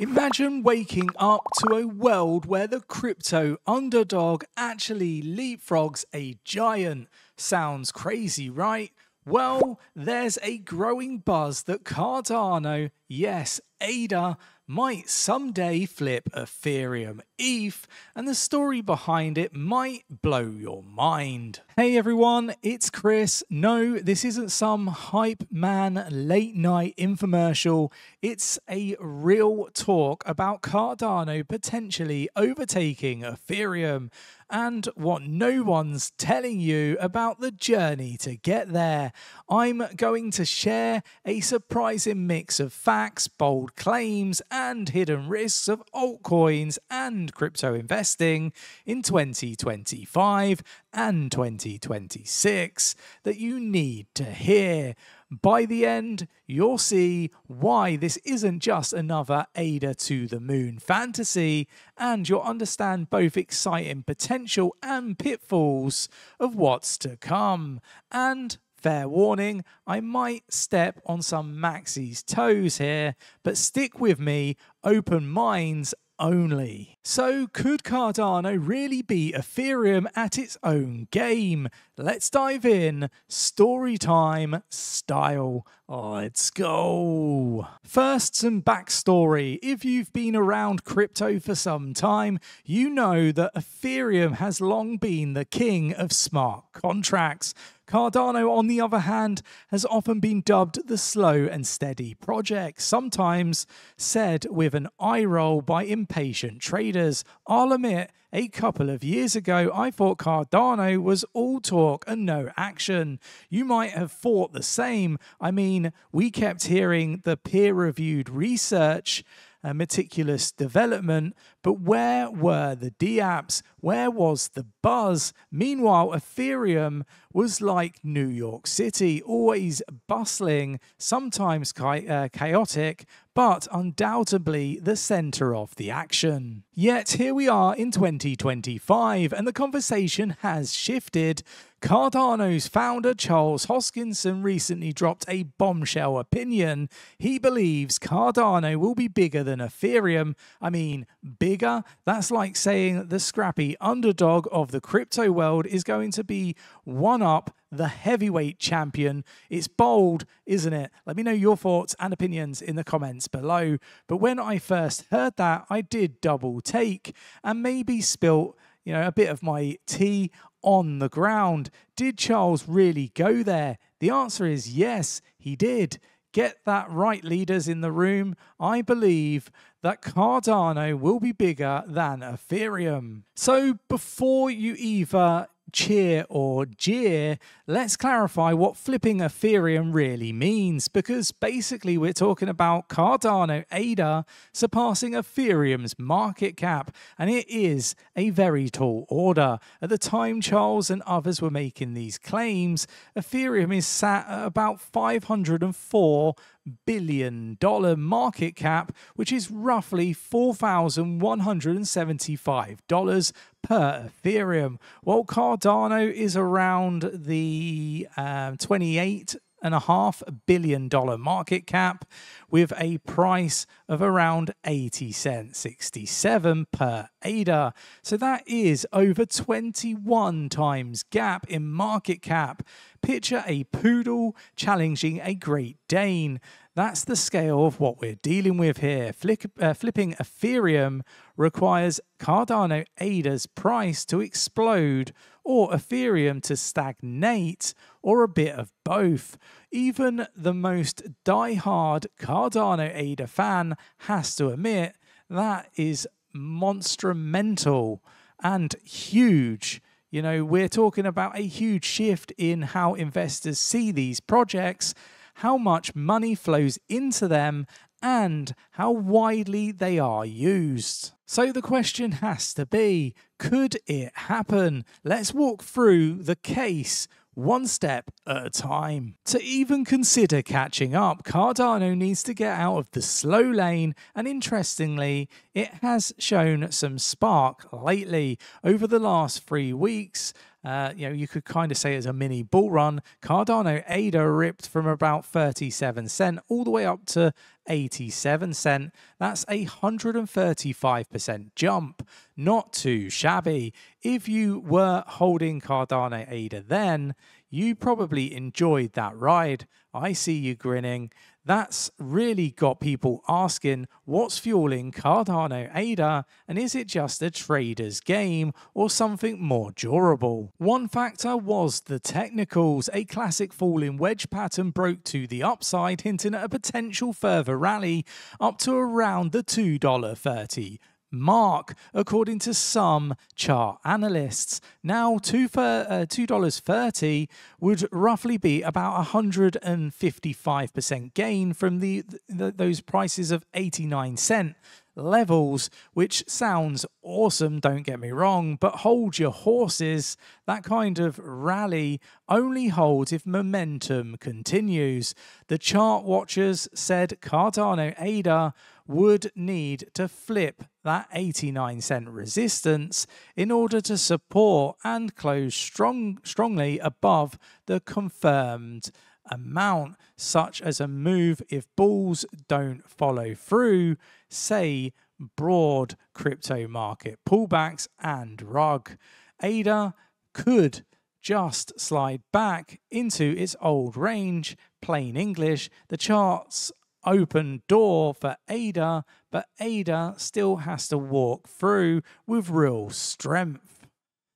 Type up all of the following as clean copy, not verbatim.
Imagine waking up to a world where the crypto underdog actually leapfrogs a giant. Sounds crazy, right? Well, there's a growing buzz that Cardano, yes, ADA, might someday flip Ethereum, ETH, and the story behind it might blow your mind. Hey everyone, it's Chris. No, this isn't some hype man late night infomercial. It's a real talk about Cardano potentially overtaking Ethereum and what no one's telling you about the journey to get there. I'm going to share a surprising mix of facts, bold claims, and hidden risks of altcoins and crypto investing in 2025 and 2026 that you need to hear. By the end, you'll see why this isn't just another ADA to the moon fantasy, and you'll understand both exciting potential and pitfalls of what's to come. And fair warning, I might step on some Maxi's toes here, but stick with me, open minds only. So could Cardano really beat Ethereum at its own game? Let's dive in, story time style. Let's go. First, some backstory. If you've been around crypto for some time, you know that Ethereum has long been the king of smart contracts. Cardano, on the other hand, has often been dubbed the slow and steady project, sometimes said with an eye roll by impatient traders. I'll admit, a couple of years ago, I thought Cardano was all talk and no action. You might have thought the same. I mean, we kept hearing the peer-reviewed research, meticulous development, but where were the DApps? Where was the buzz? Meanwhile, Ethereum was like New York City, always bustling, sometimes chaotic, but undoubtedly the center of the action. Yet here we are in 2025, and the conversation has shifted. Cardano's founder, Charles Hoskinson, recently dropped a bombshell opinion. He believes Cardano will be bigger than Ethereum. I mean, bigger? That's like saying the scrappy underdog of the crypto world is going to be one up the heavyweight champion. It's bold, isn't it? Let me know your thoughts and opinions in the comments below. But when I first heard that, I did double take and maybe spilt, a bit of my tea on the ground. Did Charles really go there? The answer is yes, he did. Get that right, leaders in the room. I believe that Cardano will be bigger than Ethereum. So before you either cheer or jeer, let's clarify what flipping Ethereum really means, because basically we're talking about Cardano ADA surpassing Ethereum's market cap, and it is a very tall order. At the time Charles and others were making these claims, Ethereum is sat at about $504 billion market cap, which is roughly $4,175 per Ethereum, while Cardano is around the $28.5 billion market cap with a price of around 80 cents 67 per ADA. So that is over 21 times gap in market cap. Picture a poodle challenging a Great Dane. That's the scale of what we're dealing with here. Flipping Ethereum requires Cardano ADA's price to explode, or Ethereum to stagnate, or a bit of both. Even the most die-hard Cardano ADA fan has to admit that is monstrumental and huge. We're talking about a huge shift in how investors see these projects, how much money flows into them, and how widely they are used. So the question has to be, could it happen? Let's walk through the case one step at a time. To even consider catching up, Cardano needs to get out of the slow lane, and interestingly, it has shown some spark lately. Over the last 3 weeks, you could kind of say it's a mini bull run. Cardano ADA ripped from about 37 cents all the way up to 87 cents. That's a 135% jump. Not too shabby. If you were holding Cardano ADA then, you probably enjoyed that ride. I see you grinning. That's really got people asking what's fueling Cardano ADA, and is it just a trader's game or something more durable? One factor was the technicals. A classic falling wedge pattern broke to the upside, hinting at a potential further rally up to around the $2.30 mark, according to some chart analysts. Now, $2.30 would roughly be about 155% gain from those prices of 89 cent levels, which sounds awesome, don't get me wrong, but hold your horses. That kind of rally only holds if momentum continues. The chart watchers said Cardano ADA would need to flip that 89 cent resistance in order to support and close strongly above the confirmed amount, such as a move if bulls don't follow through, say broad crypto market pullbacks and rug. ADA could just slide back into its old range. Plain English, the chart's open door for ADA, but ADA still has to walk through with real strength.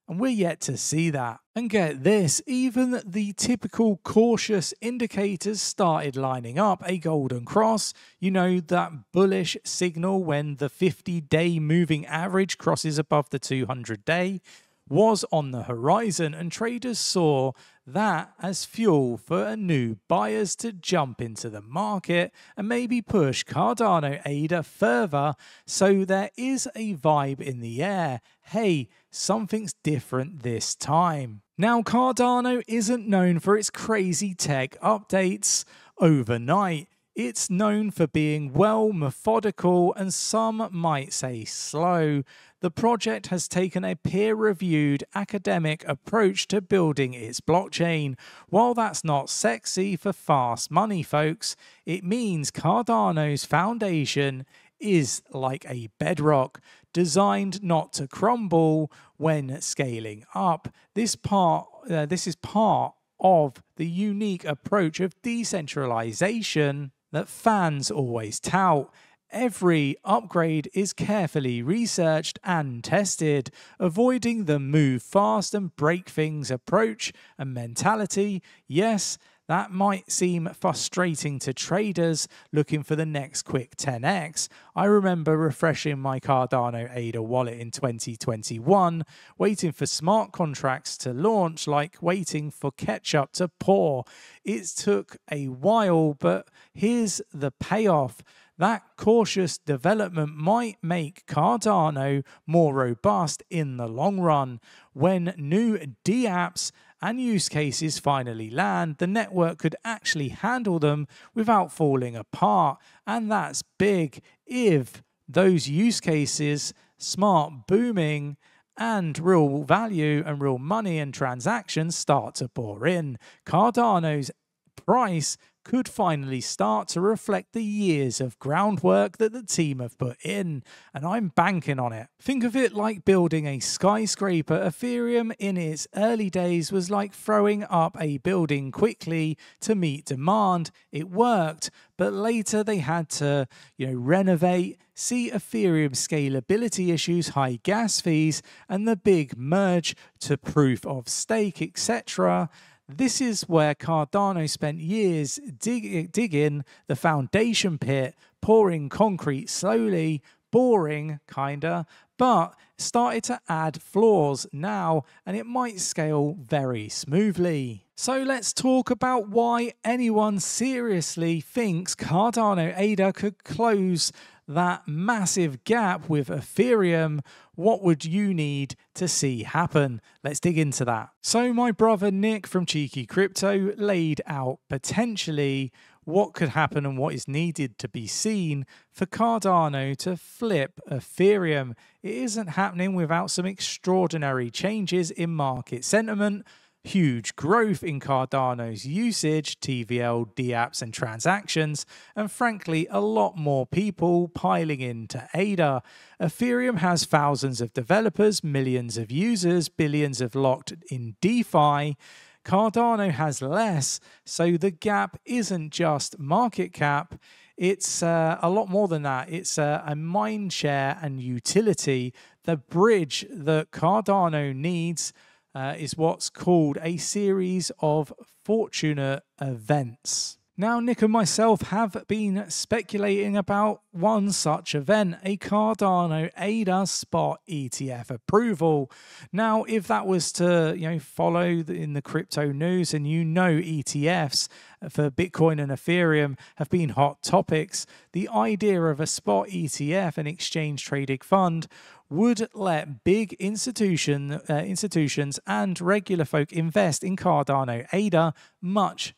And we're yet to see that. And get this, even the typical cautious indicators started lining up. A golden cross, you know, that bullish signal when the 50-day moving average crosses above the 200-day, was on the horizon, and traders saw that as fuel for new buyers to jump into the market and maybe push Cardano ADA further. So there is a vibe in the air. Hey, something's different this time. Now, Cardano isn't known for its crazy tech updates overnight. It's known for being well methodical and some might say slow. The project has taken a peer-reviewed academic approach to building its blockchain. While that's not sexy for fast money, folks, it means Cardano's foundation is like a bedrock, designed not to crumble when scaling up. This is part of the unique approach of decentralization that fans always tout. Every upgrade is carefully researched and tested, avoiding the move fast and break things approach and mentality. Yes, that might seem frustrating to traders looking for the next quick 10x. I remember refreshing my Cardano ADA wallet in 2021, waiting for smart contracts to launch like waiting for ketchup to pour. It took a while, but here's the payoff. That cautious development might make Cardano more robust in the long run. When new DApps and use cases finally land, the network could actually handle them without falling apart. And that's big if those use cases, smart booming, and real value and real money and transactions start to pour in. Cardano's price could finally start to reflect the years of groundwork that the team have put in, and I'm banking on it. Think of it like building a skyscraper. Ethereum in its early days was like throwing up a building quickly to meet demand. It worked, but later they had to, renovate, see Ethereum scalability issues, high gas fees, and the big merge to proof of stake, etc. This is where Cardano spent years digging the foundation pit, pouring concrete slowly, boring kinda, but started to add floors now, and it might scale very smoothly. So let's talk about why anyone seriously thinks Cardano ADA could close that massive gap with Ethereum. What would you need to see happen? Let's dig into that. So my brother Nick from Cheeky Crypto laid out potentially what could happen and what is needed to be seen for Cardano to flip Ethereum. It isn't happening without some extraordinary changes in market sentiment. huge growth in Cardano's usage, TVL, DApps and transactions, and frankly a lot more people piling into ADA. Ethereum has thousands of developers, millions of users, billions of locked in DeFi. Cardano has less, so the gap isn't just market cap, it's a lot more than that. It's a mindshare and utility. The bridge that Cardano needs is what's called a series of fortunate events. Now, Nick and myself have been speculating about one such event, a Cardano ADA spot ETF approval. Now, if that was to, follow in the crypto news, and ETFs for Bitcoin and Ethereum have been hot topics, the idea of a spot ETF, an exchange traded fund, would let big institutions and regular folk invest in Cardano ADA much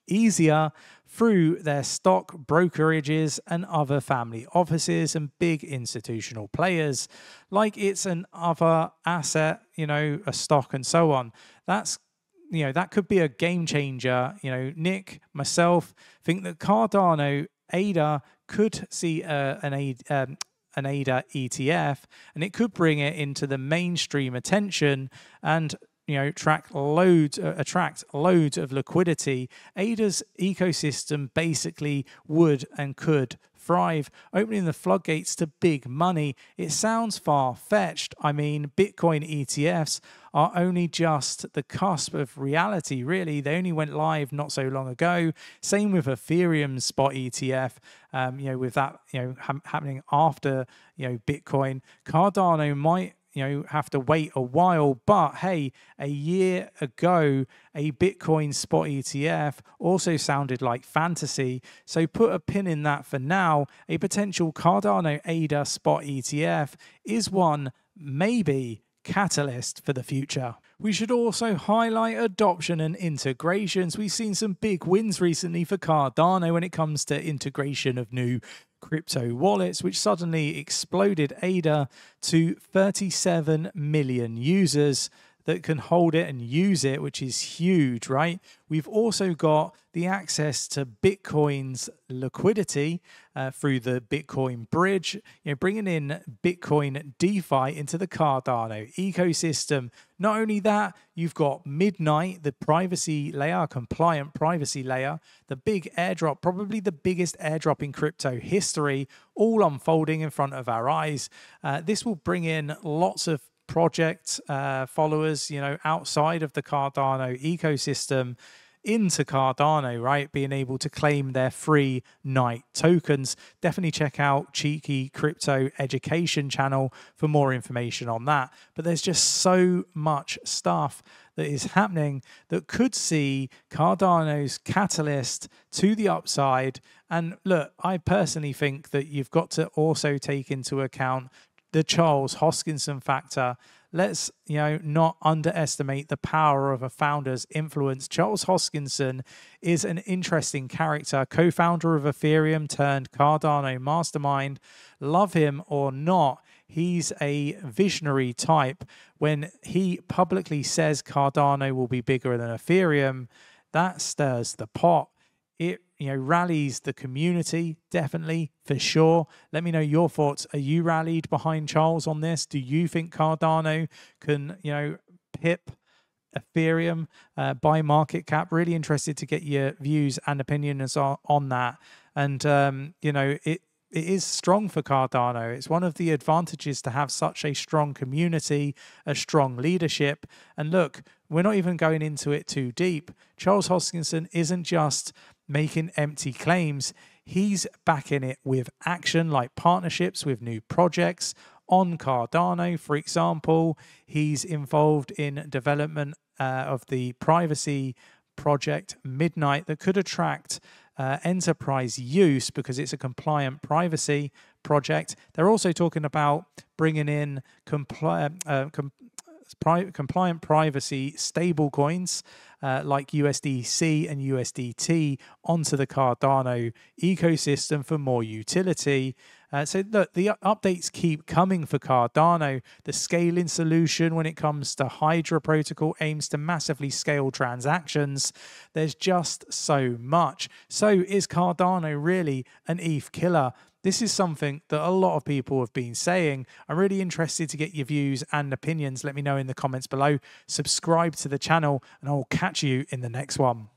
easier through their stock brokerages and other family offices and big institutional players, like it's an other asset, a stock and so on. That's that could be a game changer. Nick, myself think that Cardano ADA could see an ADA ETF, and it could bring it into the mainstream attention and attract loads of liquidity. ADA's ecosystem basically would and could thrive, opening the floodgates to big money. It sounds far-fetched. I mean, Bitcoin ETFs are only just the cusp of reality, really. They only went live not so long ago. Same with Ethereum spot ETF, with that happening after Bitcoin. Cardano might have to wait a while, but hey, a year ago a Bitcoin spot ETF also sounded like fantasy, so put a pin in that for now. A potential Cardano ADA spot ETF is one maybe catalyst for the future. We should also highlight adoption and integrations. We've seen some big wins recently for Cardano when it comes to integration of new crypto wallets, which suddenly exploded ADA to 37 million users that can hold it and use it, which is huge, right? We've also got the access to Bitcoin's liquidity through the Bitcoin bridge, bringing in Bitcoin DeFi into the Cardano ecosystem. Not only that, you've got Midnight, the privacy layer, compliant privacy layer, the big airdrop, probably the biggest airdrop in crypto history, all unfolding in front of our eyes. This will bring in lots of project followers, outside of the Cardano ecosystem into Cardano, right? Being able to claim their free night tokens. Definitely check out Cheeky Crypto Education channel for more information on that. But there's just so much stuff that is happening that could see Cardano's catalyst to the upside. And look, I personally think that you've got to also take into account the Charles Hoskinson factor. Let's not underestimate the power of a founder's influence. Charles Hoskinson is an interesting character, co-founder of Ethereum turned Cardano mastermind. Love him or not, he's a visionary type. When he publicly says Cardano will be bigger than Ethereum, that stirs the pot. It rallies the community, definitely, for sure. Let me know your thoughts. Are you rallied behind Charles on this? Do you think Cardano can, pip Ethereum by market cap? Really interested to get your views and opinions on that. And, it is strong for Cardano. It's one of the advantages to have such a strong community, a strong leadership. And look, we're not even going into it too deep. Charles Hoskinson isn't just making empty claims. He's backing it with action, like partnerships with new projects on Cardano. For example, he's involved in development of the privacy project Midnight that could attract enterprise use because it's a compliant privacy project. They're also talking about bringing in compliant privacy stablecoins like USDC and USDT onto the Cardano ecosystem for more utility. So look, the updates keep coming for Cardano. The scaling solution when it comes to Hydra protocol aims to massively scale transactions. There's just so much. So is Cardano really an ETH killer? This is something that a lot of people have been saying. I'm really interested to get your views and opinions. Let me know in the comments below. Subscribe to the channel and I'll catch you in the next one.